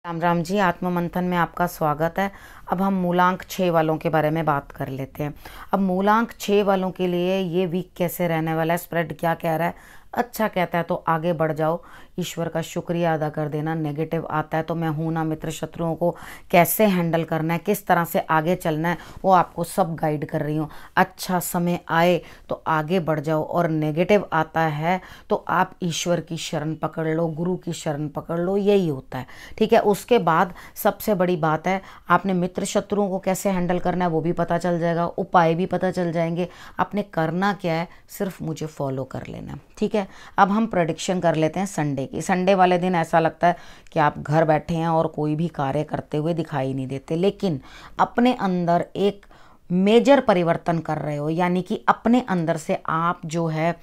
राम राम जी। आत्म मंथन में आपका स्वागत है। अब हम मूलांक 6 वालों के बारे में बात कर लेते हैं। अब मूलांक 6 वालों के लिए ये वीक कैसे रहने वाला है, स्प्रेड क्या कह रहा है। अच्छा कहता है तो आगे बढ़ जाओ, ईश्वर का शुक्रिया अदा कर देना। नेगेटिव आता है तो मैं हूं ना, मित्र शत्रुओं को कैसे हैंडल करना है, किस तरह से आगे चलना है, वो आपको सब गाइड कर रही हूँ। अच्छा समय आए तो आगे बढ़ जाओ, और नेगेटिव आता है तो आप ईश्वर की शरण पकड़ लो, गुरु की शरण पकड़ लो, यही होता है। ठीक है। उसके बाद सबसे बड़ी बात है, आपने मित्र शत्रुओं को कैसे हैंडल करना है वो भी पता चल जाएगा, उपाय भी पता चल जाएंगे। आपने करना क्या है, सिर्फ मुझे फॉलो कर लेना। ठीक है। अब हम प्रेडिक्शन कर लेते हैं संडे की। संडे वाले दिन ऐसा लगता है कि आप घर बैठे हैं और कोई भी कार्य करते हुए दिखाई नहीं देते, लेकिन अपने अंदर एक मेजर परिवर्तन कर रहे हो। यानी कि अपने अंदर से आप जो है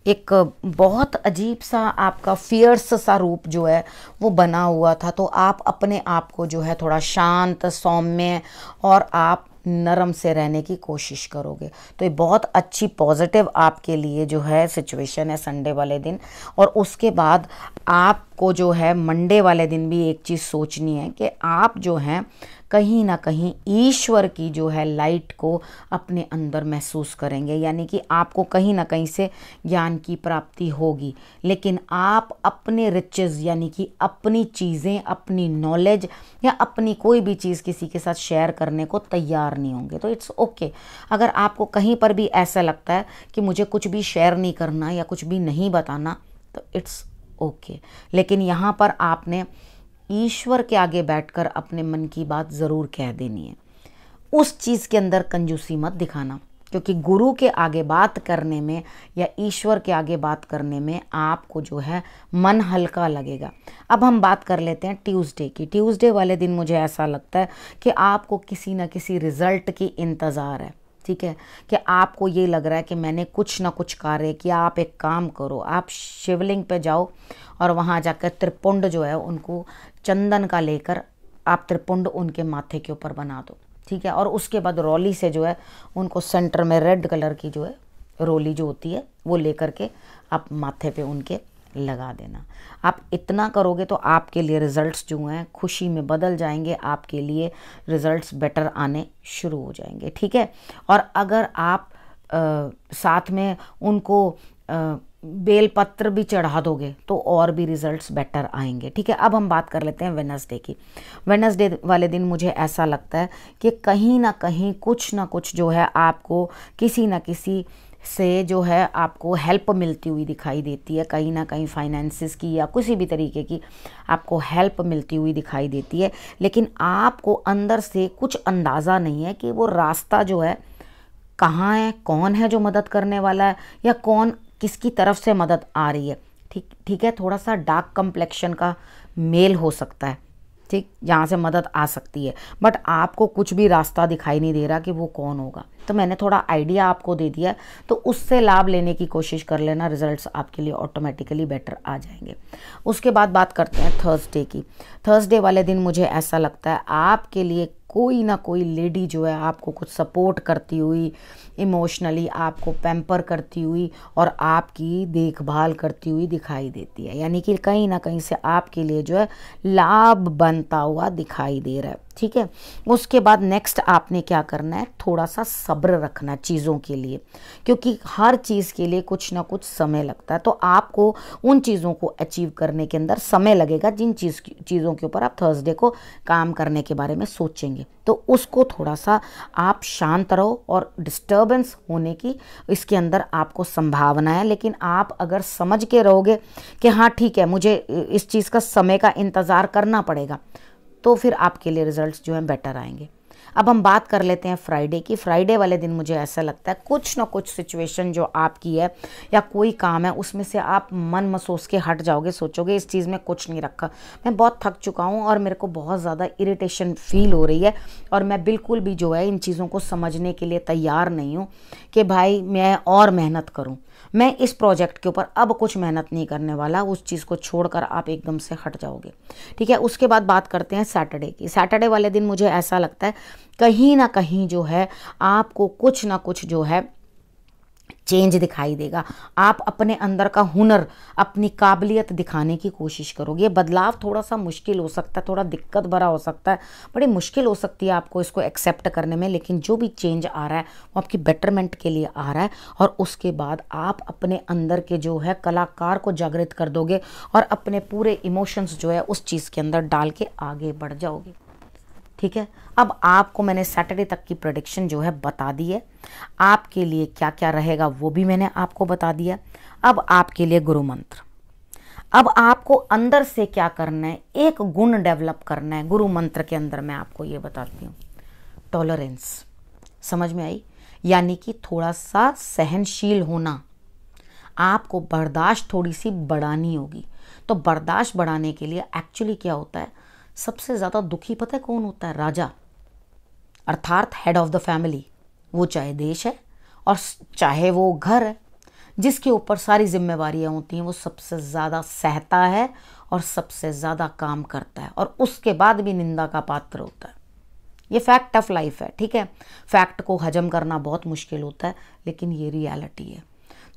एक बहुत अजीब सा आपका फियर्स सा रूप जो है वो बना हुआ था, तो आप अपने आप को जो है थोड़ा शांत, सौम्य और आप नरम से रहने की कोशिश करोगे। तो ये बहुत अच्छी पॉजिटिव आपके लिए जो है सिचुएशन है संडे वाले दिन। और उसके बाद आपको जो है मंडे वाले दिन भी एक चीज़ सोचनी है कि आप जो हैं कहीं ना कहीं ईश्वर की जो है लाइट को अपने अंदर महसूस करेंगे। यानी कि आपको कहीं ना कहीं से ज्ञान की प्राप्ति होगी, लेकिन आप अपने रिचेस यानी कि अपनी चीज़ें, अपनी नॉलेज या अपनी कोई भी चीज़ किसी के साथ शेयर करने को तैयार नहीं होंगे। तो इट्स ओके। अगर आपको कहीं पर भी ऐसा लगता है कि मुझे कुछ भी शेयर नहीं करना या कुछ भी नहीं बताना, तो इट्स ओके। लेकिन यहाँ पर आपने ईश्वर के आगे बैठकर अपने मन की बात ज़रूर कह देनी है। उस चीज़ के अंदर कंजूसी मत दिखाना, क्योंकि गुरु के आगे बात करने में या ईश्वर के आगे बात करने में आपको जो है मन हल्का लगेगा। अब हम बात कर लेते हैं ट्यूसडे की। ट्यूसडे वाले दिन मुझे ऐसा लगता है कि आपको किसी न किसी रिजल्ट की इंतज़ार है। ठीक है। कि आपको ये लग रहा है कि मैंने कुछ ना कुछ कार्य किया। आप एक काम करो, आप शिवलिंग पे जाओ और वहाँ जाकर त्रिपुंड जो है उनको चंदन का लेकर आप त्रिपुंड उनके माथे के ऊपर बना दो। ठीक है। और उसके बाद रोली से जो है उनको सेंटर में रेड कलर की जो है रोली जो होती है वो लेकर के आप माथे पे उनके लगा देना। आप इतना करोगे तो आपके लिए रिजल्ट्स जो हैं खुशी में बदल जाएंगे, आपके लिए रिजल्ट्स बेटर आने शुरू हो जाएंगे। ठीक है। और अगर आप साथ में उनको बेलपत्र भी चढ़ा दोगे तो और भी रिजल्ट्स बेटर आएंगे। ठीक है। अब हम बात कर लेते हैं वेडनेसडे की। वेडनेसडे वाले दिन मुझे ऐसा लगता है कि कहीं ना कहीं कुछ ना कुछ जो है आपको किसी ना किसी से जो है आपको हेल्प मिलती हुई दिखाई देती है। कहीं ना कहीं फाइनेंसिस की या किसी भी तरीके की आपको हेल्प मिलती हुई दिखाई देती है, लेकिन आपको अंदर से कुछ अंदाज़ा नहीं है कि वो रास्ता जो है कहाँ है, कौन है जो मदद करने वाला है, या कौन किसकी तरफ से मदद आ रही है। ठीक है। थोड़ा सा डार्क कम्प्लेक्शन का मेल हो सकता है, ठीक, यहाँ से मदद आ सकती है, बट आपको कुछ भी रास्ता दिखाई नहीं दे रहा कि वो कौन होगा। तो मैंने थोड़ा आइडिया आपको दे दिया, तो उससे लाभ लेने की कोशिश कर लेना, रिजल्ट्स आपके लिए ऑटोमेटिकली बेटर आ जाएंगे। उसके बाद बात करते हैं थर्सडे की। थर्सडे वाले दिन मुझे ऐसा लगता है आपके लिए कोई ना कोई लेडी जो है आपको कुछ सपोर्ट करती हुई, इमोशनली आपको पैम्पर करती हुई और आपकी देखभाल करती हुई दिखाई देती है। यानी कि कहीं ना कहीं से आपके लिए जो है लाभ बनता हुआ दिखाई दे रहा है। ठीक है। उसके बाद नेक्स्ट आपने क्या करना है, थोड़ा सा सब्र रखना चीज़ों के लिए, क्योंकि हर चीज़ के लिए कुछ ना कुछ समय लगता है। तो आपको उन चीज़ों को अचीव करने के अंदर समय लगेगा जिन चीज़ों के ऊपर आप थर्सडे को काम करने के बारे में सोचेंगे। तो उसको थोड़ा सा आप शांत रहो, और डिस्टर्बेंस होने की इसके अंदर आपको संभावना है, लेकिन आप अगर समझ के रहोगे कि हाँ ठीक है मुझे इस चीज़ का समय का इंतज़ार करना पड़ेगा, तो फिर आपके लिए रिजल्ट्स जो हैं बेटर आएंगे। अब हम बात कर लेते हैं फ्राइडे की। फ्राइडे वाले दिन मुझे ऐसा लगता है कुछ ना कुछ सिचुएशन जो आपकी है या कोई काम है उसमें से आप मन महसूस के हट जाओगे, सोचोगे इस चीज़ में कुछ नहीं रखा, मैं बहुत थक चुका हूँ और मेरे को बहुत ज़्यादा इरिटेशन फील हो रही है, और मैं बिल्कुल भी जो है इन चीज़ों को समझने के लिए तैयार नहीं हूँ कि भाई मैं और मेहनत करूँ, मैं इस प्रोजेक्ट के ऊपर अब कुछ मेहनत नहीं करने वाला। उस चीज़ को छोड़कर आप एकदम से हट जाओगे। ठीक है। उसके बाद बात करते हैं सैटरडे की। सैटरडे वाले दिन मुझे ऐसा लगता है कहीं ना कहीं जो है आपको कुछ ना कुछ जो है चेंज दिखाई देगा। आप अपने अंदर का हुनर, अपनी काबिलियत दिखाने की कोशिश करोगे। ये बदलाव थोड़ा सा मुश्किल हो सकता है, थोड़ा दिक्कत भरा हो सकता है, बड़ी मुश्किल हो सकती है आपको इसको एक्सेप्ट करने में, लेकिन जो भी चेंज आ रहा है वो आपकी बेटरमेंट के लिए आ रहा है। और उसके बाद आप अपने अंदर के जो है कलाकार को जागृत कर दोगे और अपने पूरे इमोशंस जो है उस चीज़ के अंदर डाल के आगे बढ़ जाओगे। ठीक है, अब आपको मैंने सैटरडे तक की प्रेडिक्शन जो है बता दी है। आपके लिए क्या क्या रहेगा वो भी मैंने आपको बता दिया। अब आपके लिए गुरु मंत्र। अब आपको अंदर से क्या करना है, एक गुण डेवलप करना है गुरु मंत्र के अंदर। मैं आपको ये बताती हूँ, टॉलरेंस। समझ में आई? यानी कि थोड़ा सा सहनशील होना। आपको बर्दाश्त थोड़ी सी बढ़ानी होगी। तो बर्दाश्त बढ़ाने के लिए एक्चुअली क्या होता है, सबसे ज़्यादा दुखी पता है कौन होता है? राजा, अर्थात हेड ऑफ द फैमिली। वो चाहे देश है और चाहे वो घर है, जिसके ऊपर सारी जिम्मेवारियां होती हैं, वो सबसे ज़्यादा सहता है और सबसे ज़्यादा काम करता है और उसके बाद भी निंदा का पात्र होता है। ये फैक्ट ऑफ लाइफ है। ठीक है, फैक्ट को हजम करना बहुत मुश्किल होता है, लेकिन ये रियलिटी है।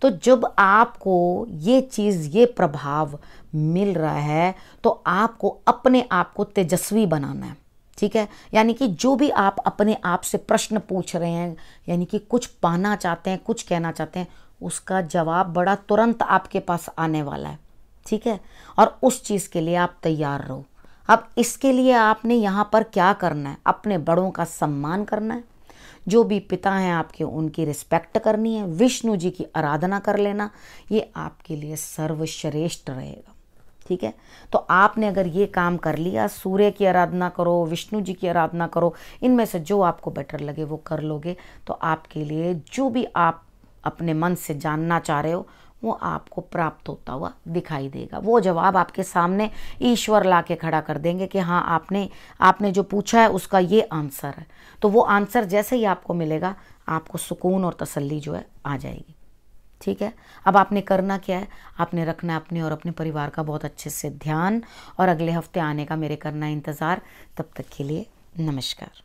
तो जब आपको ये चीज़, ये प्रभाव मिल रहा है, तो आपको अपने आप को तेजस्वी बनाना है। ठीक है, यानी कि जो भी आप अपने आप से प्रश्न पूछ रहे हैं, यानी कि कुछ पाना चाहते हैं, कुछ कहना चाहते हैं, उसका जवाब बड़ा तुरंत आपके पास आने वाला है। ठीक है, और उस चीज़ के लिए आप तैयार रहो। अब इसके लिए आपने यहाँ पर क्या करना है, अपने बड़ों का सम्मान करना है। जो भी पिता हैं आपके, उनकी रिस्पेक्ट करनी है। विष्णु जी की आराधना कर लेना, ये आपके लिए सर्वश्रेष्ठ रहेगा। ठीक है, तो आपने अगर ये काम कर लिया, सूर्य की आराधना करो, विष्णु जी की आराधना करो, इनमें से जो आपको बेटर लगे वो कर लोगे, तो आपके लिए जो भी आप अपने मन से जानना चाह रहे हो वो आपको प्राप्त होता हुआ दिखाई देगा। वो जवाब आपके सामने ईश्वर ला के खड़ा कर देंगे कि हाँ, आपने जो पूछा है उसका ये आंसर है। तो वो आंसर जैसे ही आपको मिलेगा, आपको सुकून और तसल्ली जो है आ जाएगी। ठीक है, अब आपने करना क्या है, आपने रखना है अपने और अपने परिवार का बहुत अच्छे से ध्यान, और अगले हफ्ते आने का मेरे करना है इंतज़ार। तब तक के लिए नमस्कार।